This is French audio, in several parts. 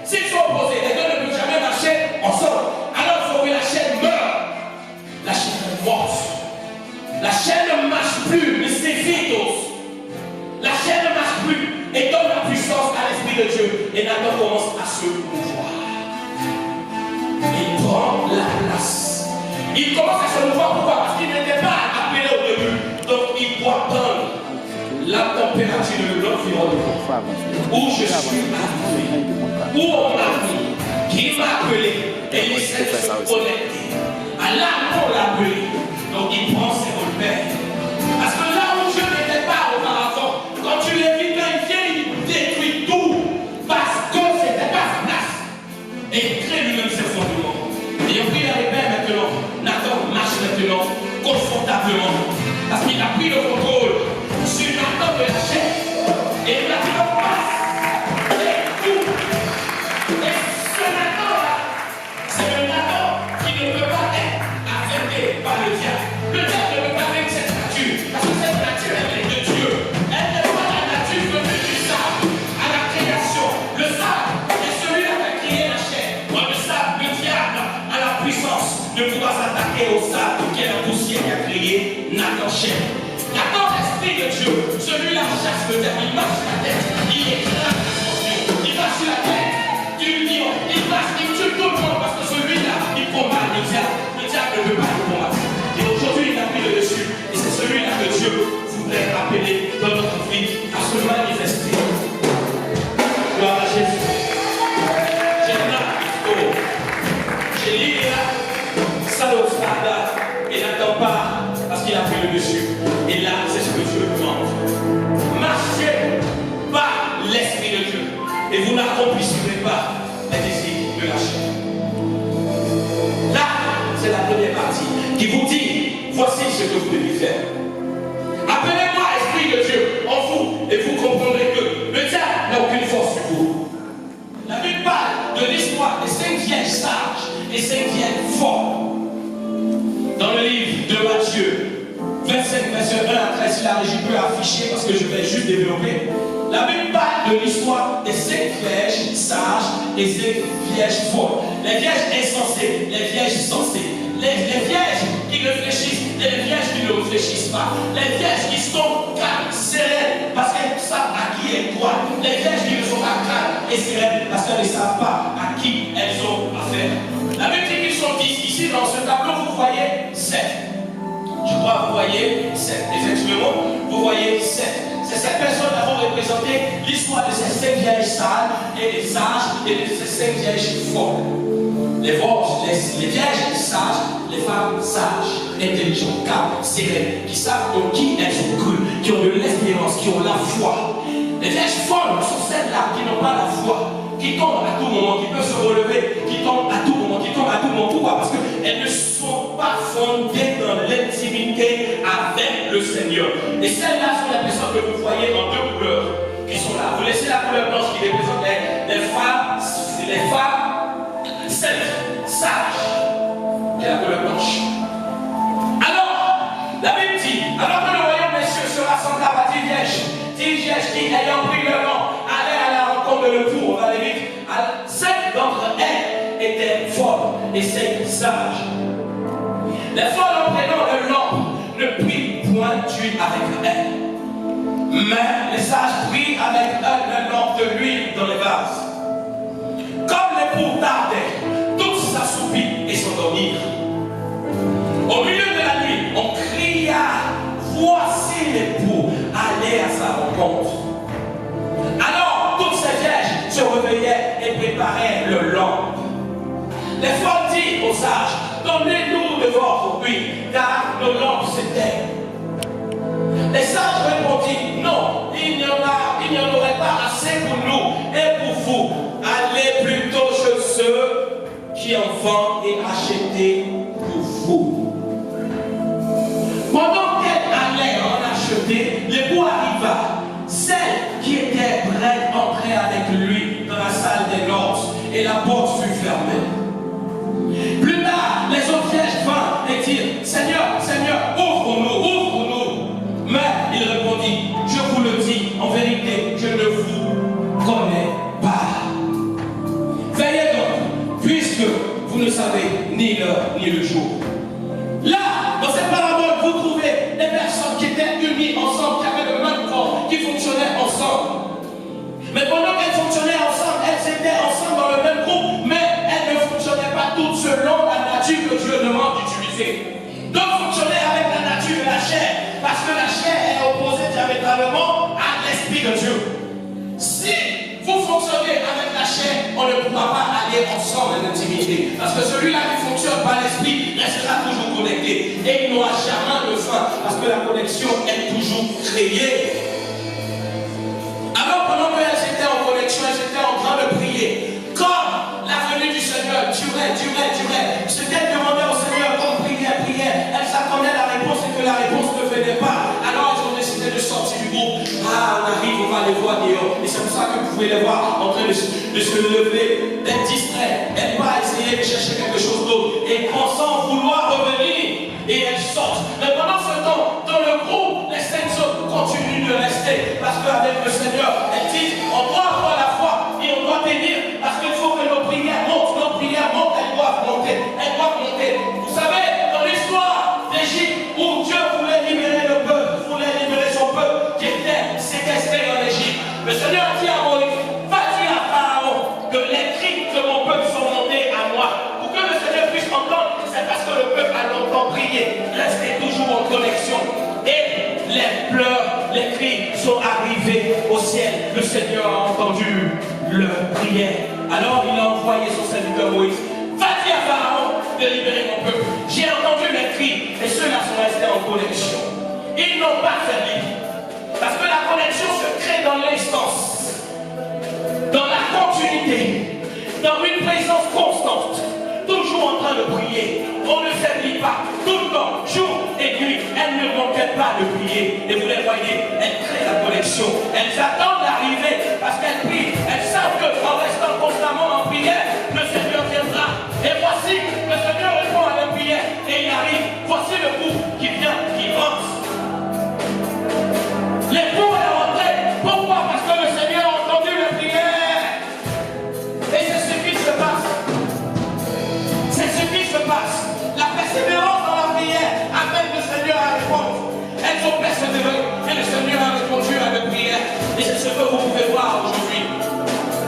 S'ils sont opposés, les deux ne peuvent jamais marcher ensemble. Alors il faut que la chaîne meure. La chaîne est morte. La chaîne ne marche plus, mais c'est fitos. La chaîne ne marche plus et donne la puissance à l'Esprit de Dieu. Et Nathan commence à se mouvoir. Il prend la place. Il commence à se mouvoir. Pourquoi? Parce qu'il n'était pas appelé au début. Donc il doit prendre la température de l'environnement où je suis arrivé, où on m'a mis, qui m'a appelé, et il essaie de se connecter. À là où on l'a appelé, donc il prend ses repères. Parce que là où Dieu n'était pas auparavant, quand tu l'évites, il vient, il détruit tout, parce que c'était pas sa place. Et il crée lui-même ses fondements. Et on pris les repères maintenant. Nathan marche maintenant confortablement, parce qu'il a pris le contrôle sur Nathan de la chair. Et Nathan passe. Et tout. Et ce Nathan-là, c'est le Nathan qui ne peut pas être affecté par le diable. Le diable ne peut pas avec cette nature. Parce que cette nature, elle est de Dieu. Elle n'est pas la nature venue du sable. À la création, le sable est celui-là qui a créé la chair. Dans le sable, le diable a la puissance de pouvoir s'attaquer au sable qui est la poussière qui a créé Nathan chair. Nathan, l'Esprit de Dieu, celui-là chasse le diable, il marche sur la tête, il écrase la scorpion, il marche sur la tête du lion, il marche, il tue tout le monde parce que celui-là, il combat le diable ne peut pas le combattre. Et aujourd'hui, il a pris le dessus, et c'est celui-là que Dieu voudrait appeler dans notre vie à se manifester. Gloire à Jésus. J'ai là, j'ai lu là, ça le standard, et n'attend pas parce qu'il a pris le dessus. Et là, c'est ce que Dieu demande. Marchez par l'Esprit de Dieu. Et vous n'accomplirez pas les désirs de la chair. Là, c'est la première partie qui vous dit, voici ce que vous devez faire. Appelez-moi Esprit de Dieu en vous et vous comprendrez que le diable n'a aucune force sur vous. La Bible parle de l'histoire des 5 vierges sages et 5 vierges fortes. Dans le livre de Matthieu, 25, verset 1 à 13, si la régie peut afficher parce que je vais juste développer. La Bible parle de l'histoire des 5 vierges sages et 5 vierges folles. Les vierges insensées, les vierges sensées, les vierges qui réfléchissent et les vierges qui ne réfléchissent pas. Les vierges qui sont calmes, sereines parce qu'elles savent à qui elles croient. Les vierges qui ne sont pas calmes et sereines parce qu'elles ne savent pas à qui elles ont affaire. La Bible dit qu'ils sont 10. Ici dans ce tableau, vous voyez 7. Je crois que vous voyez 7. Effectivement, vous voyez 7. C'est cette personne qui vont représenter l'histoire de ces 5 vierges sages et les sages et de ces 5 vierges folles. Les vierges sages, les femmes sages, intelligentes, calmes, sereines, qui savent en qui elles ont cru, qui ont de l'espérance, qui ont la foi. Les vierges folles sont celles-là qui n'ont pas la foi, qui tombent à tout moment, qui peuvent se relever, qui tombent à tout moment, qui tombent à tout moment. Pourquoi? Parce qu'elles ne sont pas fondées dans l'intimité avec le Seigneur. Et celles-là sont les personnes que vous voyez en 2 couleurs qui sont là. Vous laissez la couleur blanche qui représente les femmes sages, qui est la couleur blanche. Alors, la Bible dit, alors que le royaume des cieux sera semblable à 10 vierges qui, ayant pris leur nom, allaient à la rencontre de l'époux. On va aller vite. 5 d'entre elles étaient folles et 5 sages. Les folles, en prenant leur lampe, ne prirent point d'huile avec elles. Mais les sages prirent avec elles leur lampe de l'huile dans les vases. Comme l'époux tardait, toutes s'assoupirent et s'endormirent. Au milieu de la nuit, on cria, voici l'époux, allez à sa rencontre. Alors, toutes ces vierges se réveillaient et préparaient le lampe. Les folles dirent aux sages, donnez-nous de votre huile, car nos lampes s'éteignent. Les sages répondirent, non, il n'y en aurait pas assez pour nous et pour vous. Allez plutôt chez ceux qui en vendent et achetez pour vous. Pendant qu'elle allait en acheter, l'époux arriva. Celle qui était prête entrait avec lui dans la salle des noces et la porte fut fermée. Plus tard, les autres vierges vinrent et dirent, Seigneur, Seigneur, ouvre-nous, ouvre-nous. Mais il répondit, je vous le dis, en vérité, je ne vous connais pas. vous ne savez ni l'heure ni le jour. Là, dans cette parabole, vous trouvez des personnes qui étaient unies ensemble, qui avaient le même corps, qui fonctionnaient ensemble. Mais pendant qu'elles fonctionnaient ensemble, elles étaient ensemble dans le même groupe, mais elles ne fonctionnaient pas toutes selon la nature que Dieu demande d'utiliser. Donc fonctionner avec la nature et la chair, parce que la chair est opposée diamétralement à l'esprit de Dieu. Si vous fonctionnez avec la chair, on ne pourra pas aller ensemble en intimité. Parce que celui-là qui fonctionne par l'esprit restera toujours connecté. Et il n'aura jamais de fin, parce que la connexion est toujours créée. Alors pendant qu'elles étaient en connexion, elles étaient en train de prier. Comme la venue du Seigneur durait. Ce qu'elles demandaient au Seigneur, comme prière, elles attendaient la réponse et que la réponse ne venait pas. Alors elles ont décidé de sortir du groupe. Ah, on arrive, on va les voir dehors. Et c'est pour ça que vous pouvez les voir en train de se lever, d'être distraits, et pas essayer de chercher quelque chose d'autre. Et pensant vouloir revenir, et elles sortent. Mais pendant ce temps, dans le groupe, les saintes continuent de rester. Parce qu'avec le Seigneur, elles disent, on doit avoir la foi et on doit tenir. Parce qu'il faut que nos prières montent, elles doivent monter. Vous savez, dans l'histoire d'Égypte, où Dieu voulait libérer le peuple, voulait libérer son peuple qui était séquestré en Égypte, le Seigneur dit à Moïse, va dire à Pharaon que les cris de mon peuple sont montés à moi. Pour que le Seigneur puisse entendre, c'est parce que le peuple a longtemps prié. Restez toujours en connexion. Et les pleurs, les cris sont arrivés au ciel. Le Seigneur a entendu leur prière. Alors il a envoyé son serviteur Moïse. Va dire à Pharaon de libérer mon peuple. J'ai entendu les cris et ceux-là sont restés en connexion. Ils n'ont pas failli. Parce que la connexion se crée dans l'instance, dans la continuité, dans une présence constante, toujours en train de prier. On ne s'oublie pas, tout le temps, jour et nuit. Elles ne manquaient pas de prier. Et vous les voyez, elles créent la connexion. Elles attendent l'arrivée parce qu'elles prient. Elles savent qu'en restant constamment en prière, le Seigneur viendra. Et voici, le Seigneur répond à la prière et il arrive. Voici le groupe qui vient, qui avance. Les pauvres est rentré. Pourquoi? Parce que le Seigneur a entendu la prière. Et c'est ce qui se passe. C'est ce qui se passe. La persévérance dans la prière amène le Seigneur à répondre. Elles ont persévéré et le Seigneur a répondu à la prière. Et c'est ce que vous pouvez voir aujourd'hui.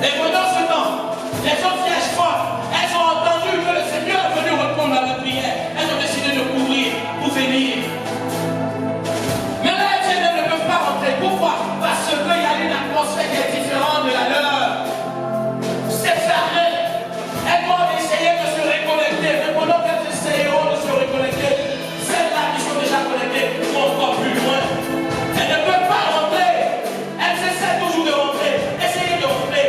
Et pendant ce temps, les autres vierges folles, elles ont entendu que le Seigneur est venu répondre à la prière. Elles ont décidé de courir pour venir. Mais là, elles ne peuvent pas rentrer. Pourquoi? Parce qu'il y a une atmosphère qui est différente de la leur. C'est fermé. Elles doivent essayer de se reconnecter. Mais pendant qu'elles essayeront de se reconnecter, celles-là qui sont déjà connectées vont encore plus loin. Elles ne peuvent pas rentrer. Elles essaient toujours de rentrer. Essayez de rentrer.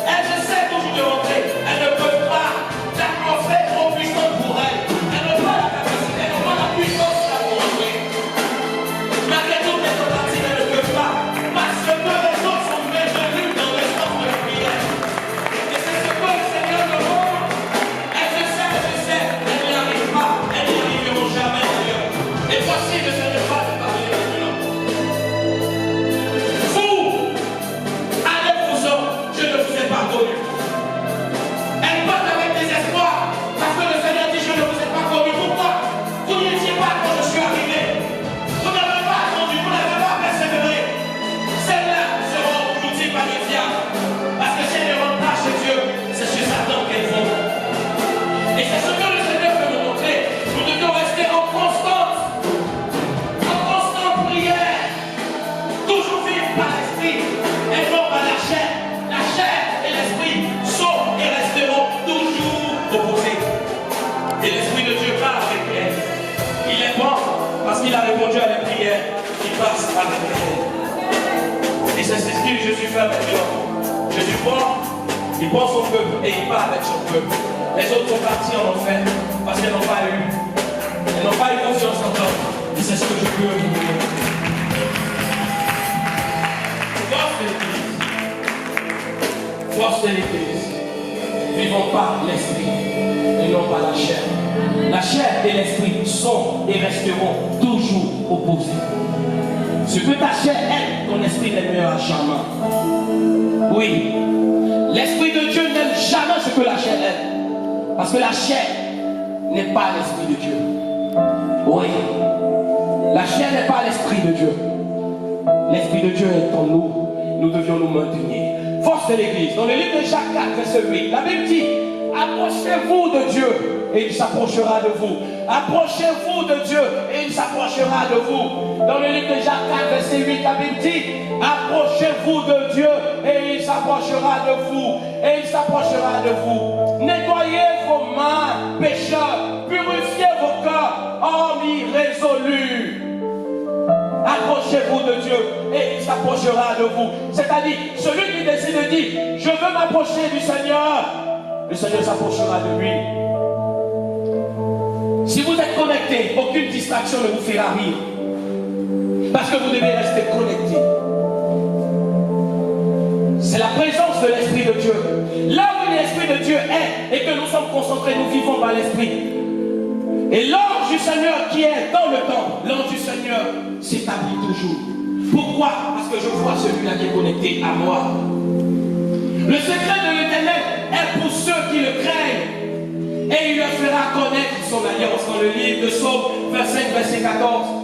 Elles essaient toujours de rentrer. Elles ne peuvent pas. L'atmosphère est trop puissante pour elles. Elles n'ont pas la capacité, elles n'ont pas la puissance là pour rentrer. Malgré toutes les tentatives, elles ne peuvent pas. Parce que les autres sont maintenus dans le sens de la prière. Et c'est ce que le Seigneur demande. Elles essaient, elles n'y arrivent pas. Elles n'y arriveront jamais d'ailleurs. Et voici le Seigneur va te parler maintenant. Vous, allez-vous-en, je ne vous ai pas connu. Elles partent avec désespoir. Parce que le Seigneur dit, je ne vous ai pas connu. Pourquoi? Vous n'y étiez pas quand je suis arrivé. Vous n'avez pas attendu, vous n'avez pas persévéré. Celles-là seront outils par les diables. Parce que si elles ne rentrent pas chez Dieu, c'est chez Satan qu'elles vont. Et c'est ce que le Seigneur veut nous montrer. Nous devons rester en constante prière. Toujours vivre par l'esprit et non par la chair. La chair et l'esprit sont et resteront toujours opposés. Et l'esprit de Dieu part avec elle. Il est bon parce qu'il a répondu à la prière. Il passe avec elle. Et c'est ce que Jésus fait maintenant. Jésus prend, il prend son peuple et il part avec son peuple. Les autres sont partis en enfer parce qu'elles n'ont pas eu confiance en toi. Et c'est ce que je peux vous dire. Force de l'Église. Vivons par l'esprit et non par la chair. La chair et l'esprit sont et resteront toujours opposés. Ce que ta chair aime, ton esprit n'aimera jamais. Oui, l'esprit de Dieu n'aime jamais ce que la chair aime. Parce Parce que la chair n'est pas l'esprit de Dieu. Oui. La chair n'est pas l'esprit de Dieu. L'esprit de Dieu est en nous. Nous devions nous maintenir. Force de l'Église. Dans le livre de Jacques 4, verset 8, la Bible dit, approchez-vous de Dieu et il s'approchera de vous. Approchez-vous de Dieu et il s'approchera de vous. Dans le livre de Jacques 4, verset 8, la Bible dit, approchez-vous de Dieu et il s'approchera de vous. Et il s'approchera de vous. Nettoyez vos mains, pécheurs. Purifiez vos cœurs, hommes irrésolus. Approchez-vous de Dieu et il s'approchera de vous. C'est-à-dire, celui qui décide de dire, je veux m'approcher du Seigneur, le Seigneur s'approchera de lui. Si vous êtes connecté, aucune distraction ne vous fera rire. Parce que vous devez rester connecté. C'est la présence de l'Esprit de Dieu. Là où l'Esprit de Dieu est et que nous sommes concentrés, nous vivons par l'Esprit. Et l'ange du Seigneur qui est dans le temple, l'ange du Seigneur s'établit toujours. Pourquoi? Parce que je vois celui-là qui est connecté à moi. Le secret de l'Éternel est pour ceux qui le craignent. Et il leur fera connaître son alliance. Dans le livre de Psaume 25, verset 14.